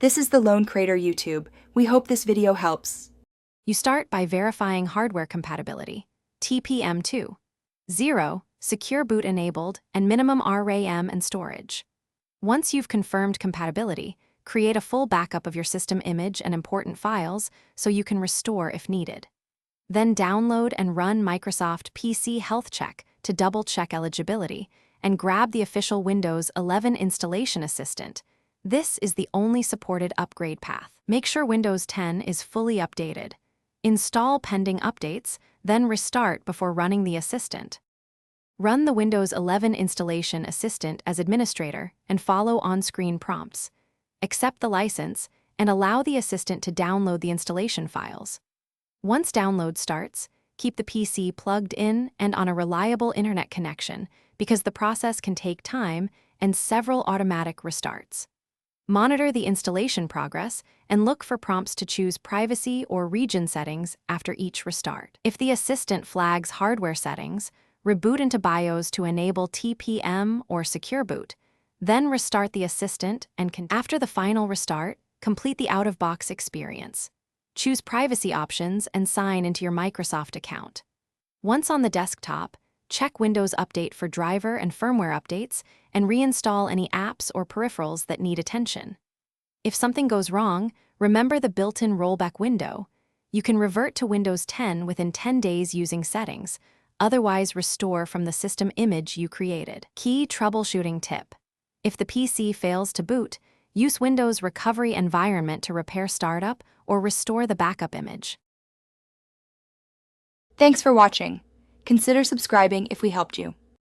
This is the Lone Crater YouTube. We hope this video helps. You start by verifying hardware compatibility, TPM2, 0, secure boot enabled, and minimum RAM and storage. Once you've confirmed compatibility, create a full backup of your system image and important files so you can restore if needed. Then download and run Microsoft PC Health Check to double-check eligibility, and grab the official Windows 11 installation assistant. This is the only supported upgrade path. Make sure Windows 10 is fully updated. Install pending updates, then restart before running the assistant. Run the Windows 11 installation assistant as administrator and follow on-screen prompts. Accept the license and allow the assistant to download the installation files. Once download starts, keep the PC plugged in and on a reliable internet connection because the process can take time and several automatic restarts. Monitor the installation progress and look for prompts to choose privacy or region settings after each restart. If the assistant flags hardware settings, reboot into BIOS to enable TPM or secure boot. Then restart the assistant and after the final restart, complete the out-of-box experience. Choose privacy options and sign into your Microsoft account. Once on the desktop, check Windows Update for driver and firmware updates and reinstall any apps or peripherals that need attention. If something goes wrong, remember the built-in rollback window. You can revert to Windows 10 within 10 days using settings, otherwise restore from the system image you created. Key troubleshooting tip. If the PC fails to boot, use Windows Recovery Environment to repair startup or restore the backup image. Thanks for watching. Consider subscribing if we helped you.